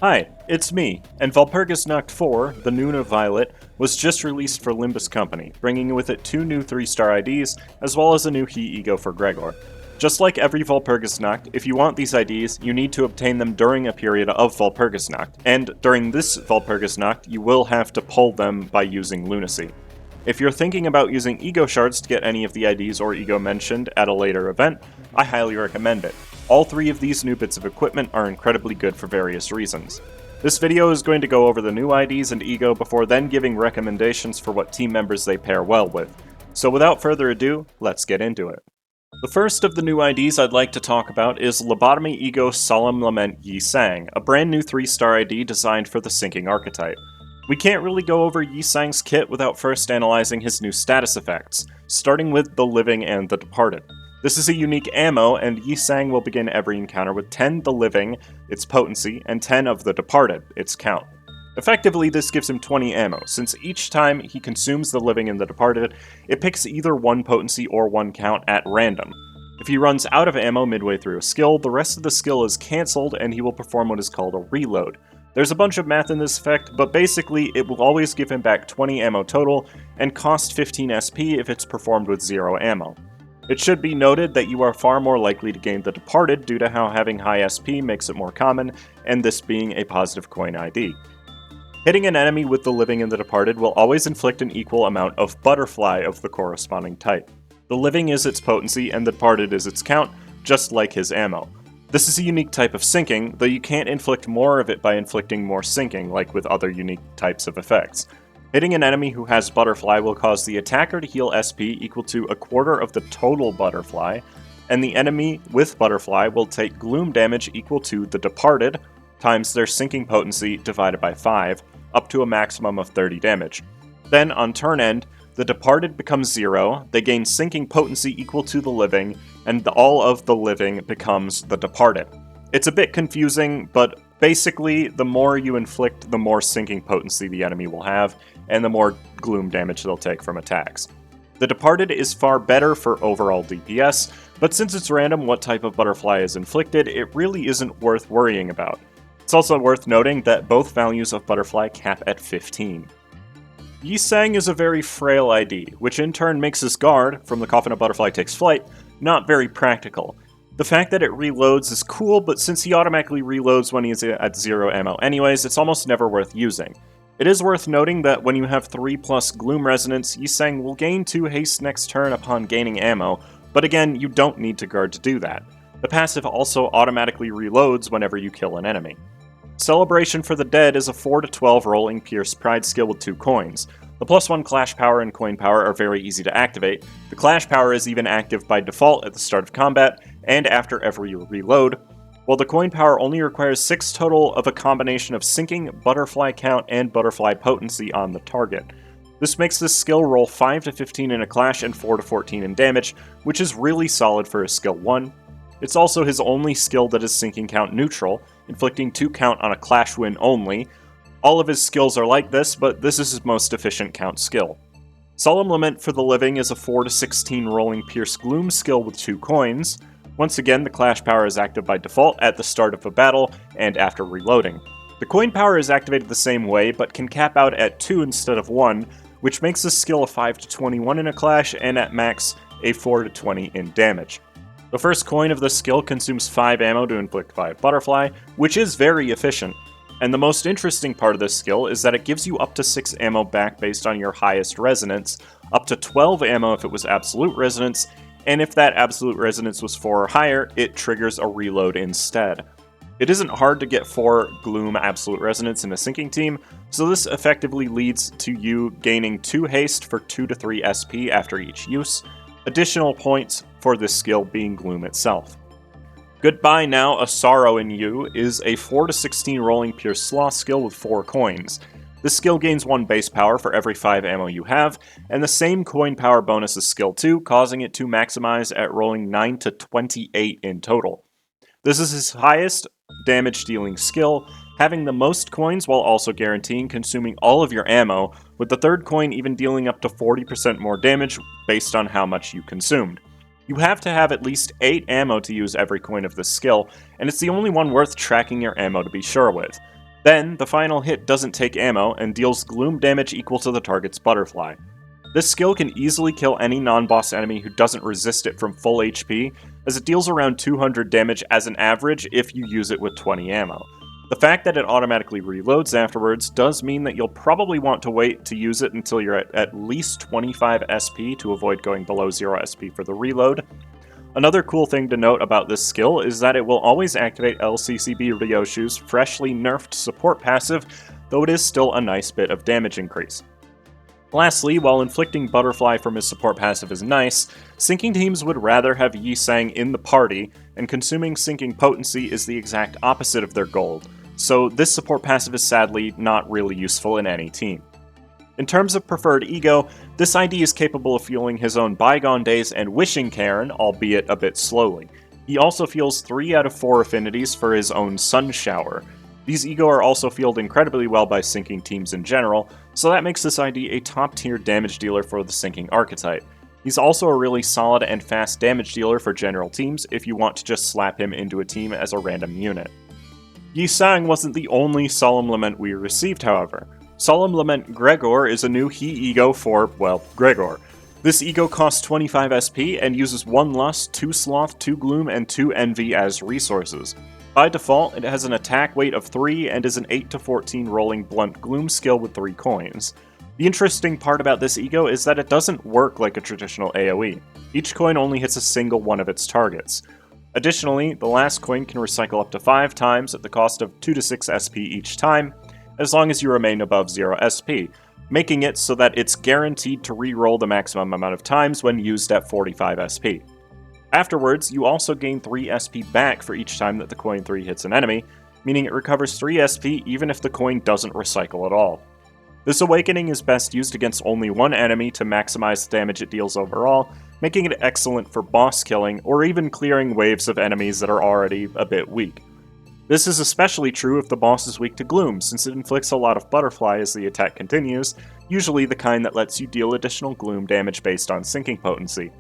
Hi, it's me, and Walpurgisnacht 4, The Noon of Violet, was just released for Limbus Company, bringing with it 2 new 3-star IDs, as well as a new He Ego for Gregor. Just like every Walpurgisnacht, if you want these IDs, you need to obtain them during a period of Walpurgisnacht, and during this Walpurgisnacht, you will have to pull them by using Lunacy. If you're thinking about using Ego Shards to get any of the IDs or Ego mentioned at a later event, I highly recommend it. All 3 of these new bits of equipment are incredibly good for various reasons. This video is going to go over the new IDs and Ego before then giving recommendations for what team members they pair well with. So without further ado, let's get into it. The first of the new IDs I'd like to talk about is Lobotomy Ego Solemn Lament Yi Sang, a brand new 3-star ID designed for the Sinking archetype. We can't really go over Yi Sang's kit without first analyzing his new status effects, starting with the Living and the Departed. This is a unique ammo, and Yi Sang will begin every encounter with 10 the Living, its potency, and 10 of the Departed, its count. Effectively, this gives him 20 ammo, since each time he consumes the Living and the Departed, it picks either 1 potency or 1 count at random. If he runs out of ammo midway through a skill, the rest of the skill is cancelled and he will perform what is called a reload. There's a bunch of math in this effect, but basically it will always give him back 20 ammo total, and cost 15 SP if it's performed with 0 ammo. It should be noted that you are far more likely to gain the Departed due to how having high SP makes it more common, and this being a positive coin ID. Hitting an enemy with the Living and the Departed will always inflict an equal amount of Butterfly of the corresponding type. The Living is its potency and the Departed is its count, just like his ammo. This is a unique type of sinking, though you can't inflict more of it by inflicting more sinking, like with other unique types of effects. Hitting an enemy who has Butterfly will cause the attacker to heal SP equal to a quarter of the total Butterfly, and the enemy with Butterfly will take Gloom damage equal to the Departed times their sinking potency divided by 5, up to a maximum of 30 damage. Then, on turn end, the Departed becomes 0, they gain sinking potency equal to the Living, and all of the Living becomes the Departed. It's a bit confusing, but basically, the more you inflict, the more sinking potency the enemy will have, and the more gloom damage they'll take from attacks. The Departed is far better for overall DPS, but since it's random what type of Butterfly is inflicted, it really isn't worth worrying about. It's also worth noting that both values of Butterfly cap at 15. Yi Sang is a very frail ID, which in turn makes his guard, from the Coffin of Butterfly Takes Flight, not very practical. The fact that it reloads is cool, but since he automatically reloads when he's at 0 ammo anyways, it's almost never worth using. It is worth noting that when you have 3+ Gloom Resonance, Yi Sang will gain 2 haste next turn upon gaining ammo, but again, you don't need to guard to do that. The passive also automatically reloads whenever you kill an enemy. Celebration for the Dead is a 4-12 rolling Pierce Pride skill with 2 coins. The +1 Clash Power and Coin Power are very easy to activate. The Clash Power is even active by default at the start of combat, and after every reload, while the Coin Power only requires 6 total of a combination of Sinking, Butterfly Count, and Butterfly Potency on the target. This makes this skill roll 5-15 in a Clash and 4-14 in damage, which is really solid for his skill 1. It's also his only skill that is Sinking Count neutral, inflicting 2 count on a Clash win only. All of his skills are like this, but this is his most efficient count skill. Solemn Lament for the Living is a 4-16 rolling Pierce Gloom skill with 2 coins. Once again, the Clash Power is active by default at the start of a battle and after reloading. The Coin Power is activated the same way, but can cap out at 2 instead of 1, which makes this skill a 5-21 in a Clash and at max a 4-20 in damage. The first coin of this skill consumes 5 ammo to inflict 5 Butterfly, which is very efficient. And the most interesting part of this skill is that it gives you up to 6 ammo back based on your highest resonance, up to 12 ammo if it was absolute resonance, and if that absolute resonance was 4 or higher, it triggers a reload instead. It isn't hard to get 4 Gloom absolute resonance in a sinking team, so this effectively leads to you gaining 2 haste for 2-3 SP after each use, additional points for this skill being Gloom itself. Goodbye Now, A Sorrow in You is a 4-16 rolling Pierce Sloth skill with 4 coins. This skill gains 1 base power for every 5 ammo you have, and the same coin power bonus as skill 2, causing it to maximize at rolling 9-28 in total. This is his highest damage dealing skill, having the most coins while also guaranteeing consuming all of your ammo, with the third coin even dealing up to 40% more damage based on how much you consumed. You have to have at least 8 ammo to use every coin of this skill, and it's the only one worth tracking your ammo to be sure with. Then, the final hit doesn't take ammo and deals gloom damage equal to the target's butterfly. This skill can easily kill any non-boss enemy who doesn't resist it from full HP, as it deals around 200 damage as an average if you use it with 20 ammo. The fact that it automatically reloads afterwards does mean that you'll probably want to wait to use it until you're at least 25 SP to avoid going below 0 SP for the reload. Another cool thing to note about this skill is that it will always activate LCCB Ryoshu's freshly nerfed support passive, though it is still a nice bit of damage increase. Lastly, while inflicting Butterfly from his support passive is nice, sinking teams would rather have Yi Sang in the party, and consuming sinking potency is the exact opposite of their goal, so this support passive is sadly not really useful in any team. In terms of preferred ego, this ID is capable of fueling his own Bygone Days and Wishing Cairn, albeit a bit slowly. He also fuels 3 out of 4 affinities for his own Sun Shower. These ego are also fueled incredibly well by sinking teams in general, so that makes this ID a top-tier damage dealer for the sinking archetype. He's also a really solid and fast damage dealer for general teams if you want to just slap him into a team as a random unit. Yi Sang wasn't the only Solemn Lament we received, however. Solemn Lament Gregor is a new He ego for, well, Gregor. This ego costs 25 SP and uses 1 Lust, 2 Sloth, 2 Gloom, and 2 Envy as resources. By default, it has an attack weight of 3 and is an 8 to 14 rolling blunt Gloom skill with 3 coins. The interesting part about this ego is that it doesn't work like a traditional AoE. Each coin only hits a single one of its targets. Additionally, the last coin can recycle up to 5 times at the cost of 2 to 6 SP each time, as long as you remain above 0 SP, making it so that it's guaranteed to re-roll the maximum amount of times when used at 45 SP. Afterwards, you also gain 3 SP back for each time that the coin 3 hits an enemy, meaning it recovers 3 SP even if the coin doesn't recycle at all. This awakening is best used against only one enemy to maximize the damage it deals overall, making it excellent for boss killing or even clearing waves of enemies that are already a bit weak. This is especially true if the boss is weak to Gloom, since it inflicts a lot of Butterfly as the attack continues, usually the kind that lets you deal additional Gloom damage based on sinking potency.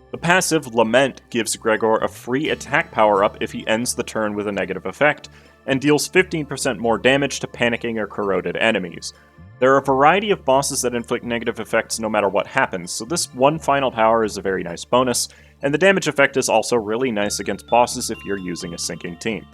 The passive Lament gives Gregor a free attack power-up if he ends the turn with a negative effect, and deals 15% more damage to panicking or corroded enemies. There are a variety of bosses that inflict negative effects no matter what happens, so this one final power is a very nice bonus, and the damage effect is also really nice against bosses if you're using a sinking team.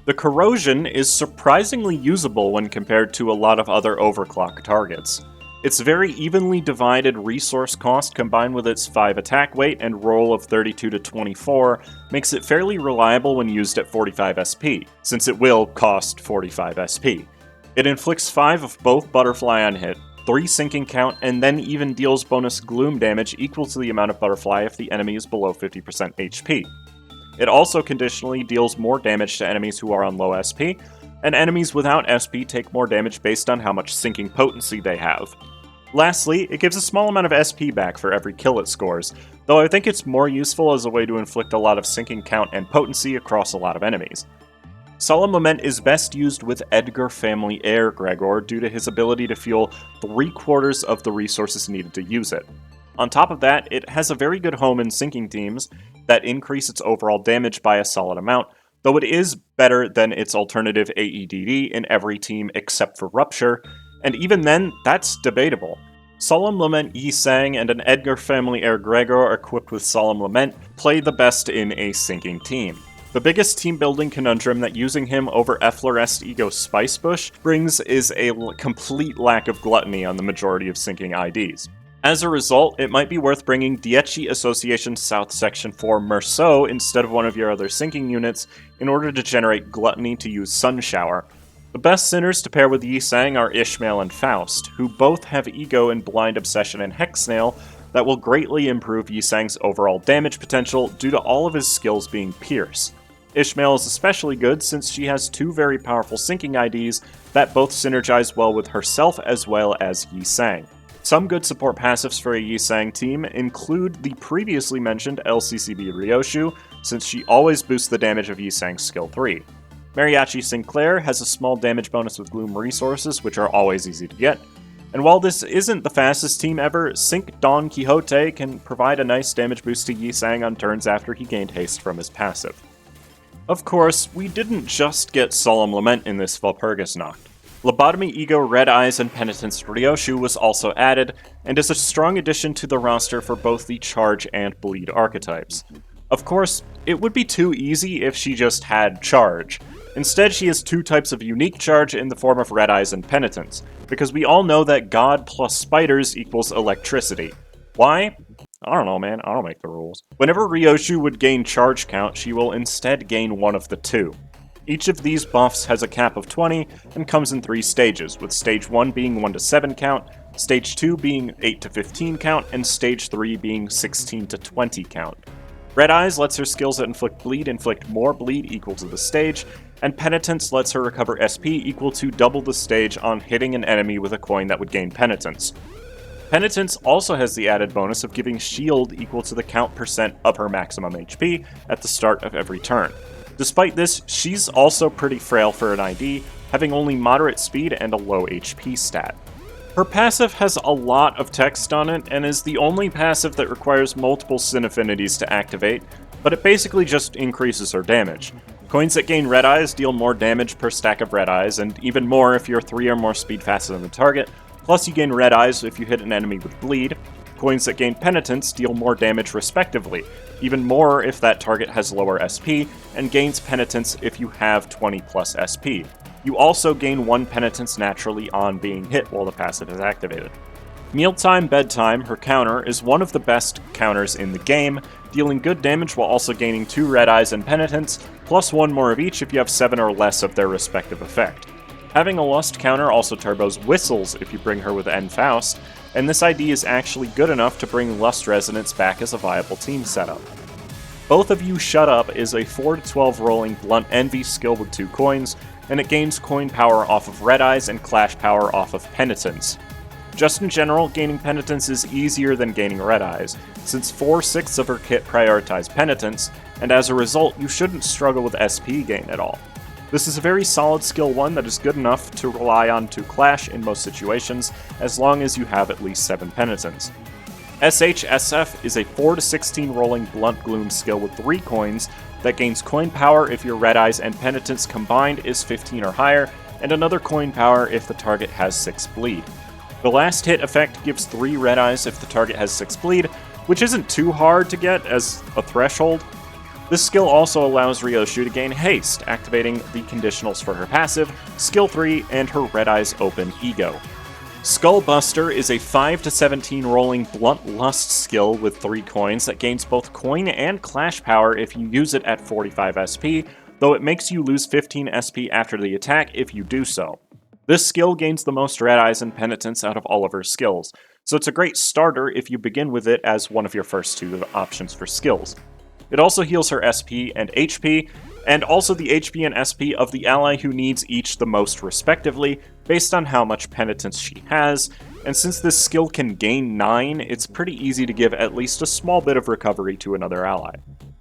The corrosion is surprisingly usable when compared to a lot of other overclock targets. Its very evenly divided resource cost combined with its 5 attack weight and roll of 32 to 24 makes it fairly reliable when used at 45 SP, since it will cost 45 SP. It inflicts 5 of both Butterfly on hit, 3 sinking count, and then even deals bonus Gloom damage equal to the amount of Butterfly if the enemy is below 50% HP. It also conditionally deals more damage to enemies who are on low SP, and enemies without SP take more damage based on how much sinking potency they have. Lastly, it gives a small amount of SP back for every kill it scores, though I think it's more useful as a way to inflict a lot of sinking count and potency across a lot of enemies. Solemn Lament is best used with Edgar family heir Gregor due to his ability to fuel 3/4 of the resources needed to use it. On top of that, it has a very good home in sinking teams that increase its overall damage by a solid amount, though it is better than its alternative AEDD in every team except for Rupture, and even then, that's debatable. Solemn Lament Yi Sang and an Edgar family heir Gregor equipped with Solemn Lament play the best in a sinking team. The biggest team building conundrum that using him over Efflorest Ego Spicebush brings is a complete lack of gluttony on the majority of sinking IDs. As a result, it might be worth bringing Dietchi Association South Section 4 Merceau instead of one of your other sinking units in order to generate gluttony to use Sun Shower. The best sinners to pair with Yi Sang are Ishmael and Faust, who both have Ego in Blind Obsession and Hexnail that will greatly improve Yi Sang's overall damage potential due to all of his skills being Pierce. Ishmael is especially good since she has 2 very powerful sinking IDs that both synergize well with herself as well as Yi Sang. Some good support passives for a Yi Sang team include the previously mentioned LCCB Ryoshu, since she always boosts the damage of Yi Sang's skill 3. Mariachi Sinclair has a small damage bonus with Gloom resources, which are always easy to get. And while this isn't the fastest team ever, Sync Don Quixote can provide a nice damage boost to Yi Sang on turns after he gained haste from his passive. Of course, we didn't just get Solemn Lament in this Walpurgisnacht. Lobotomy Ego, Red Eyes, and Penitence Ryoshu was also added, and is a strong addition to the roster for both the Charge and Bleed archetypes. Of course, it would be too easy if she just had Charge. Instead, she has two types of unique charge in the form of Red Eyes and Penitence, because we all know that God plus spiders equals electricity. Why? I don't know, man. I don't make the rules. Whenever Ryoshu would gain charge count, she will instead gain one of the two. Each of these buffs has a cap of 20 and comes in 3 stages, with stage 1 being 1 to 7 count, stage 2 being 8 to 15 count, and stage 3 being 16 to 20 count. Red Eyes lets her skills that inflict more bleed equal to the stage, and Penitence lets her recover SP equal to double the stage on hitting an enemy with a coin that would gain Penitence. Penitence also has the added bonus of giving shield equal to the count percent of her maximum HP at the start of every turn. Despite this, she's also pretty frail for an ID, having only moderate speed and a low HP stat. Her passive has a lot of text on it, and is the only passive that requires multiple Sin Affinities to activate, but it basically just increases her damage. Coins that gain Red Eyes deal more damage per stack of Red Eyes, and even more if you're 3 or more speed faster than the target, plus you gain Red Eyes if you hit an enemy with Bleed. Coins that gain Penitence deal more damage respectively, even more if that target has lower SP, and gains Penitence if you have 20 plus SP. You also gain 1 Penitence naturally on being hit while the passive is activated. Mealtime Bedtime, her counter, is one of the best counters in the game, dealing good damage while also gaining 2 Red Eyes and Penitence, plus 1 more of each if you have 7 or less of their respective effect. Having a Lust counter also turbos Whistles if you bring her with Faust, and this ID is actually good enough to bring Lust Resonance back as a viable team setup. Both of You Shut Up is a 4 to 12 rolling Blunt Envy skill with 2 coins, and it gains coin power off of Red Eyes and Clash power off of Penitence. Just in general, gaining Penitence is easier than gaining Red Eyes, since 4/6 of her kit prioritize Penitence, and as a result, you shouldn't struggle with SP gain at all. This is a very solid skill 1 that is good enough to rely on to Clash in most situations, as long as you have at least 7 Penitence. SHSF is a 4 to 16 rolling Blunt Gloom skill with 3 coins that gains coin power if your Red Eyes and Penitence combined is 15 or higher, and another coin power if the target has 6 bleed. The last hit effect gives 3 Red Eyes if the target has 6 bleed, which isn't too hard to get as a threshold. This skill also allows Ryoshu to gain haste, activating the conditionals for her passive, skill 3, and her Red Eyes open ego. Skullbuster is a 5 to 17 rolling Blunt Lust skill with 3 coins that gains both coin and clash power if you use it at 45 SP, though it makes you lose 15 SP after the attack if you do so. This skill gains the most Red Eyes and Penitence out of all of her skills, so it's a great starter if you begin with it as one of your first 2 options for skills. It also heals her SP and HP, and also the HP and SP of the ally who needs each the most respectively, based on how much Penitence she has, and since this skill can gain 9, it's pretty easy to give at least a small bit of recovery to another ally.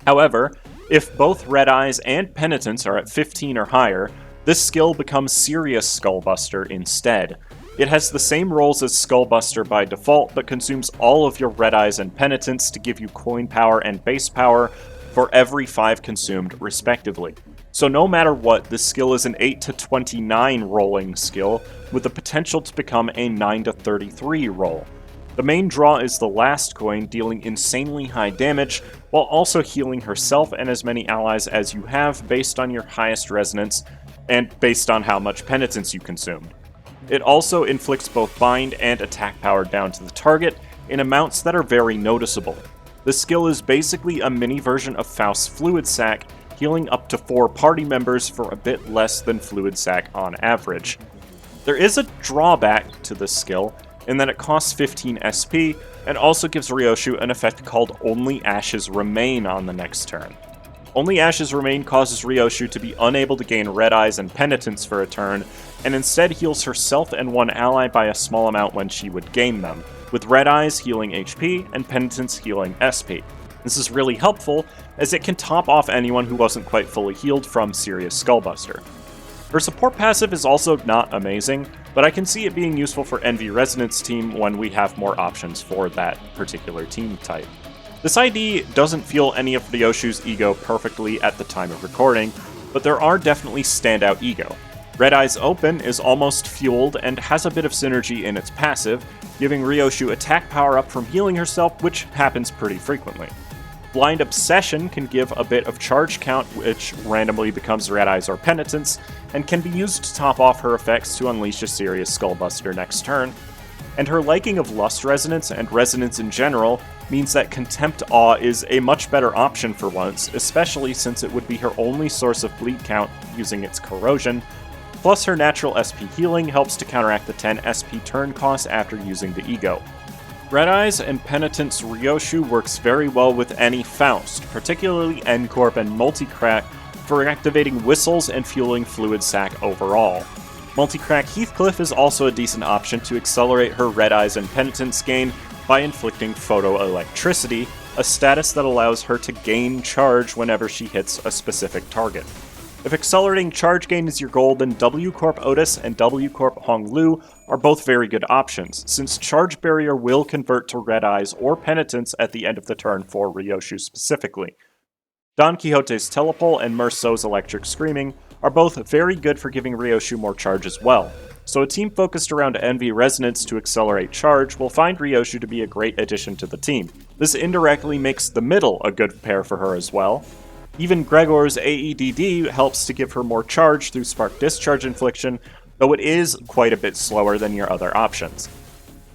However, if both Red Eyes and Penitence are at 15 or higher, this skill becomes Serious Skullbuster instead. It has the same rolls as Skullbuster by default, but consumes all of your Red Eyes and Penitence to give you coin power and base power for every 5 consumed, respectively. So no matter what, this skill is an 8 to 29 rolling skill, with the potential to become a 9 to 33 roll. The main draw is the last coin, dealing insanely high damage, while also healing herself and as many allies as you have based on your highest resonance, and based on how much Penitence you consumed. It also inflicts both bind and attack power down to the target in amounts that are very noticeable. This skill is basically a mini version of Faust's Fluid Sac, healing up to 4 party members for a bit less than Fluid Sac on average. There is a drawback to this skill, in that it costs 15 SP, and also gives Ryoshu an effect called Only Ashes Remain on the next turn. Only Ashes Remain causes Ryoshu to be unable to gain Red Eyes and Penitence for a turn, and instead heals herself and one ally by a small amount when she would gain them, with Red Eyes healing HP and Penitence healing SP. This is really helpful, as it can top off anyone who wasn't quite fully healed from Serious Skullbuster. Her support passive is also not amazing, but I can see it being useful for Envy Resonance team when we have more options for that particular team type. This ID doesn't feel any of Ryoshu's ego perfectly at the time of recording, but there are definitely standout ego. Red Eyes Open is almost fueled and has a bit of synergy in its passive, giving Ryoshu attack power up from healing herself, which happens pretty frequently. Blind Obsession can give a bit of charge count, which randomly becomes Red Eyes or Penitence, and can be used to top off her effects to unleash a serious Skullbuster next turn. And her liking of Lust Resonance and Resonance in general means that Contempt Awe is a much better option for once, especially since it would be her only source of bleed count using its Corrosion, plus her natural SP healing helps to counteract the 10 SP turn cost after using the Ego. Red Eyes and Penitence Ryoshu works very well with any Faust, particularly N-Corp and Multicrack, for activating whistles and fueling Fluid Sac overall. Multicrack Heathcliff is also a decent option to accelerate her Red Eyes and Penitence gain by inflicting Photoelectricity, a status that allows her to gain charge whenever she hits a specific target. If accelerating charge gain is your goal, then W Corp Otis and W Corp Honglu are both very good options, since Charge Barrier will convert to Red Eyes or Penitence at the end of the turn for Ryoshu specifically. Don Quixote's Telepole and Merceau's Electric Screaming are both very good for giving Ryoshu more charge as well, so a team focused around Envy Resonance to accelerate charge will find Ryoshu to be a great addition to the team. This indirectly makes the middle a good pair for her as well. Even Gregor's AEDD helps to give her more charge through Spark Discharge Infliction, though it is quite a bit slower than your other options.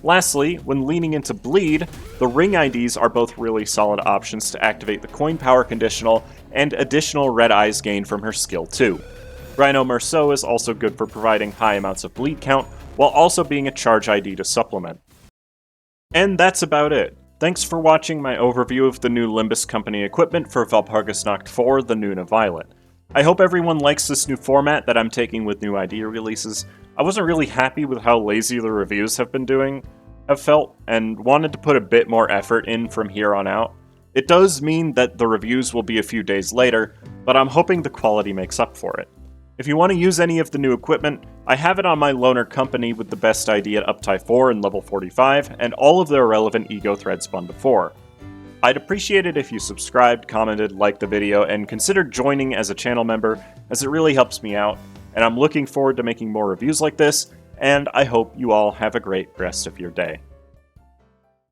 Lastly, when leaning into Bleed, the Ring IDs are both really solid options to activate the Coin Power conditional and additional Red Eyes gain from her skill 2. Rhino Merceau is also good for providing high amounts of bleed count, while also being a charge ID to supplement. And that's about it. Thanks for watching my overview of the new Limbus Company equipment for Walpurgisnacht 4, the Noon of Violet. I hope everyone likes this new format that I'm taking with new ID releases. I wasn't really happy with how lazy the reviews have felt, and wanted to put a bit more effort in from here on out. It does mean that the reviews will be a few days later, but I'm hoping the quality makes up for it. If you want to use any of the new equipment, I have it on my loaner company with the best ID at Uptie 4 and level 45, and all of the irrelevant ego threads spun before. I'd appreciate it if you subscribed, commented, liked the video, and considered joining as a channel member, as it really helps me out, and I'm looking forward to making more reviews like this, and I hope you all have a great rest of your day.